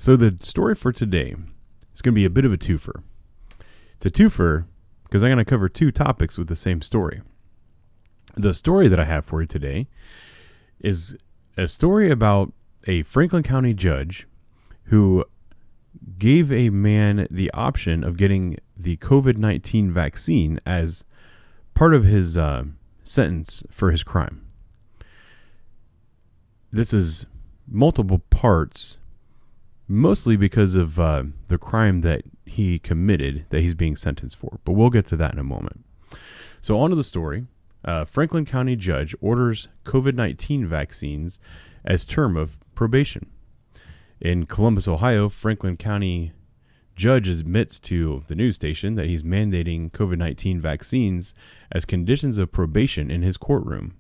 So the story for today is going to be a bit of a twofer. It's a twofer because I'm going to cover two topics with the same story. The story that I have for you today is a story about a Franklin County judge who gave a man the option of getting the COVID-19 vaccine as part of his sentence for his crime. This is multiple parts, mostly because of the crime that he committed that he's being sentenced for. But we'll get to that in a moment. So on to the story. Franklin County judge orders COVID-19 vaccines as term of probation. In Columbus, Ohio, Franklin County judge admits to the news station that he's mandating COVID-19 vaccines as conditions of probation in his courtroom.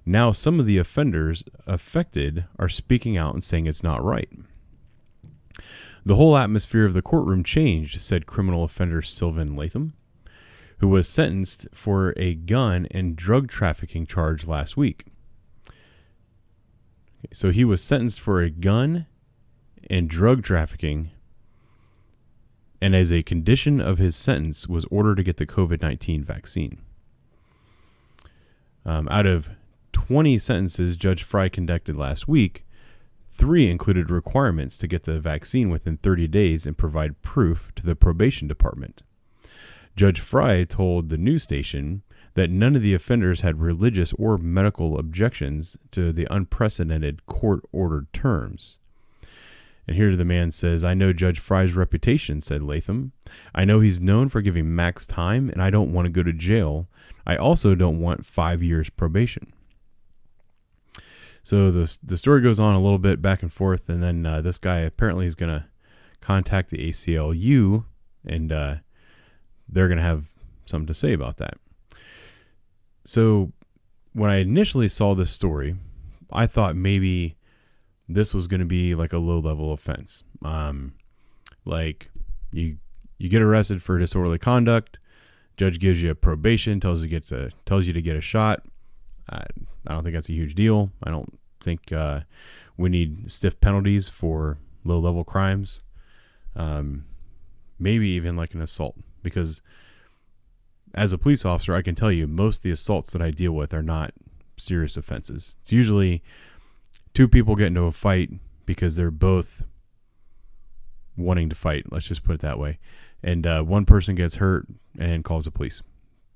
Now, some of the offenders affected are speaking out and saying it's not right. The whole atmosphere of the courtroom changed, said criminal offender Sylvan Latham, who was sentenced for a gun and drug trafficking charge last week. So he was sentenced for a gun and drug trafficking, and as a condition of his sentence was ordered to get the COVID-19 vaccine. Out of 20 sentences Judge Fry conducted last week, 3 included requirements to get the vaccine within 30 days and provide proof to the probation department. Judge Fry told the news station that none of the offenders had religious or medical objections to the unprecedented court-ordered terms. And here the man says, "I know Judge Fry's reputation," said Latham. "I know he's known for giving max time, and I don't want to go to jail. I also don't want 5 years probation." So the story goes on a little bit back and forth, and then this guy apparently is going to contact the ACLU, and they're going to have something to say about that. So when I initially saw this story, I thought maybe this was going to be like a low-level offense. Like you get arrested for disorderly conduct, judge gives you a probation, tells you to get a shot. I don't think that's a huge deal. I don't think we need stiff penalties for low-level crimes. Maybe even like an assault, because as a police officer, I can tell you most of the assaults that I deal with are not serious offenses. It's usually 2 people get into a fight because they're both wanting to fight. Let's just put it that way. And one person gets hurt and calls the police.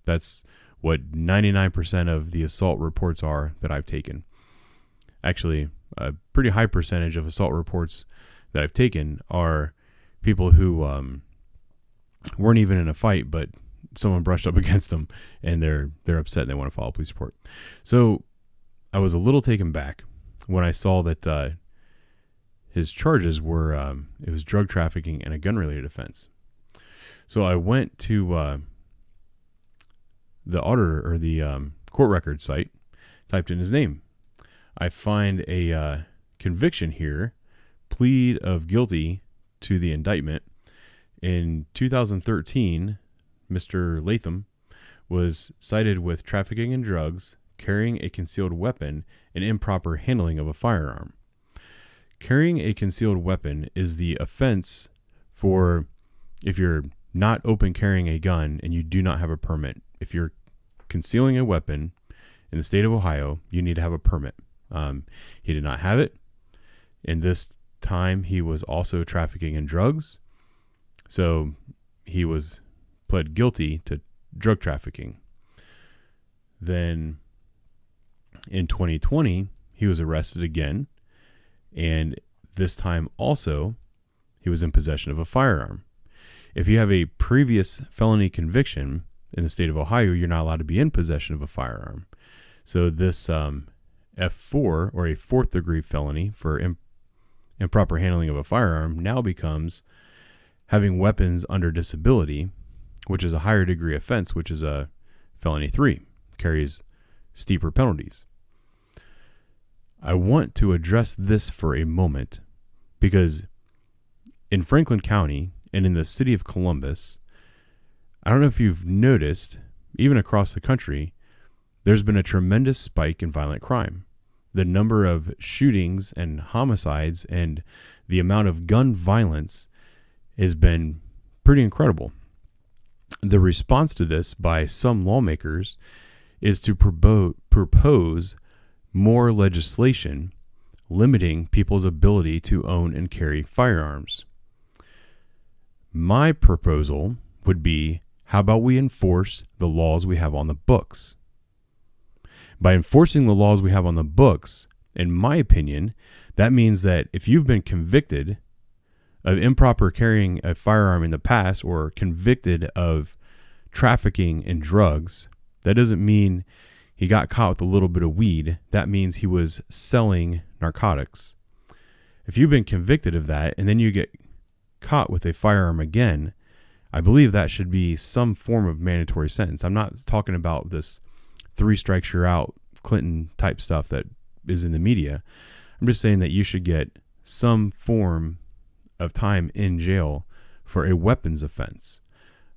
That's what 99% of the assault reports are that I've taken. Actually, a pretty high percentage of assault reports that I've taken are people who weren't even in a fight, but someone brushed up against them and they're upset and they want to file a police report. So I was a little taken back when I saw that his charges were it was drug trafficking and a gun-related offense. So I went to the auditor or the court record site, typed in his name. I find a conviction here, plead of guilty to the indictment. In 2013, Mr. Latham was cited with trafficking in drugs, carrying a concealed weapon, and improper handling of a firearm. Carrying a concealed weapon is the offense for if you're not open carrying a gun and you do not have a permit. If you're concealing a weapon in the state of Ohio, you need to have a permit. He did not have it. In this time, he was also trafficking in drugs. So he was pled guilty to drug trafficking. Then in 2020, he was arrested again. And this time also, he was in possession of a firearm. If you have a previous felony conviction in the state of Ohio, you're not allowed to be in possession of a firearm. So this F4, or a 4th degree felony for improper handling of a firearm, now becomes having weapons under disability, which is a higher degree offense, which is a felony 3, carries steeper penalties. I want to address this for a moment because in Franklin County and in the city of Columbus, I don't know if you've noticed, even across the country, there's been a tremendous spike in violent crime. the number of shootings and homicides and the amount of gun violence has been pretty incredible. The response to this by some lawmakers is to propose more legislation limiting people's ability to own and carry firearms. My proposal would be, how about we enforce the laws we have on the books? By enforcing the laws we have on the books, in my opinion, that means that if you've been convicted of improper carrying a firearm in the past or convicted of trafficking in drugs, that doesn't mean he got caught with a little bit of weed. That means he was selling narcotics. If you've been convicted of that and then you get caught with a firearm again, I believe that should be some form of mandatory sentence. I'm not talking about this 3 strikes you're out Clinton type stuff that is in the media. I'm just saying that you should get some form of time in jail for a weapons offense.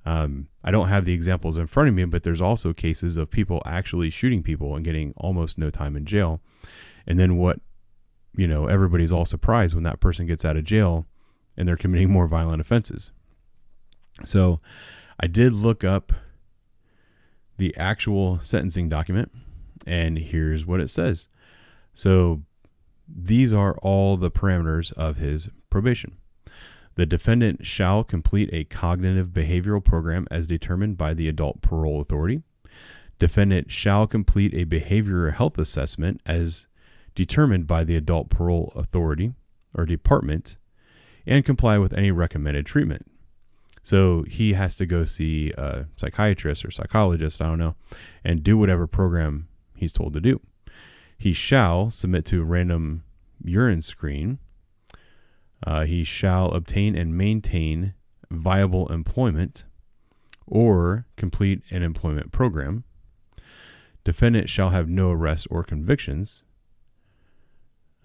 I don't have the examples in front of me, but there's also cases of people actually shooting people and getting almost no time in jail. And then everybody's all surprised when that person gets out of jail and they're committing more violent offenses. So I did look up the actual sentencing document, and here's what it says. So these are all the parameters of his probation. The defendant shall complete a cognitive behavioral program as determined by the Adult Parole Authority. Defendant shall complete a behavioral health assessment as determined by the Adult Parole Authority or Department and comply with any recommended treatment. So he has to go see a psychiatrist or psychologist, I don't know, and do whatever program he's told to do. He shall submit to a random urine screen. He shall obtain and maintain viable employment or complete an employment program. Defendant shall have no arrests or convictions.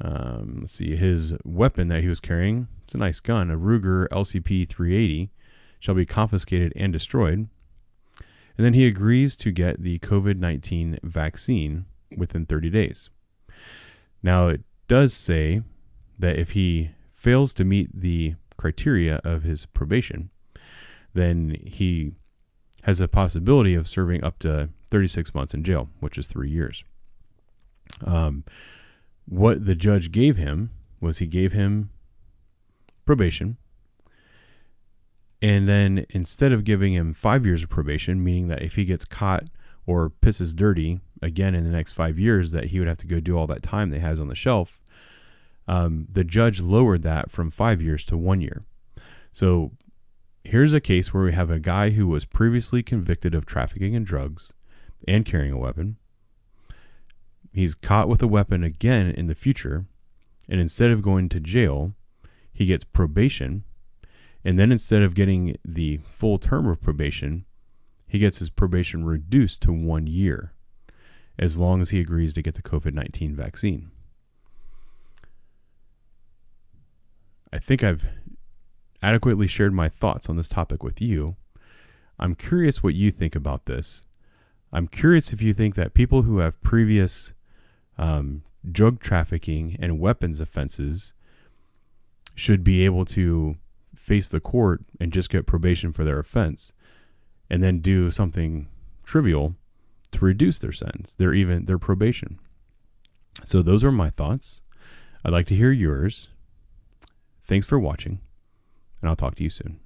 Let's see, his weapon that he was carrying, it's a nice gun, a Ruger LCP 380, shall be confiscated and destroyed. And then he agrees to get the COVID-19 vaccine within 30 days. Now, it does say that if he fails to meet the criteria of his probation, then he has a possibility of serving up to 36 months in jail, which is 3 years. What the judge gave him was he gave him probation, and then instead of giving him 5 years of probation, meaning that if he gets caught or pisses dirty again in the next 5 years, that he would have to go do all that time that he has on the shelf, the judge lowered that from 5 years to 1 year. So here's a case where we have a guy who was previously convicted of trafficking in drugs and carrying a weapon. He's caught with a weapon again in the future, and instead of going to jail, he gets probation. And then instead of getting the full term of probation, he gets his probation reduced to 1 year, as long as he agrees to get the COVID-19 vaccine. I think I've adequately shared my thoughts on this topic with you. I'm curious what you think about this. I'm curious if you think that people who have previous drug trafficking and weapons offenses should be able to face the court and just get probation for their offense, and then do something trivial to reduce their sentence, their probation. So those are my thoughts. I'd like to hear yours. Thanks for watching, and I'll talk to you soon.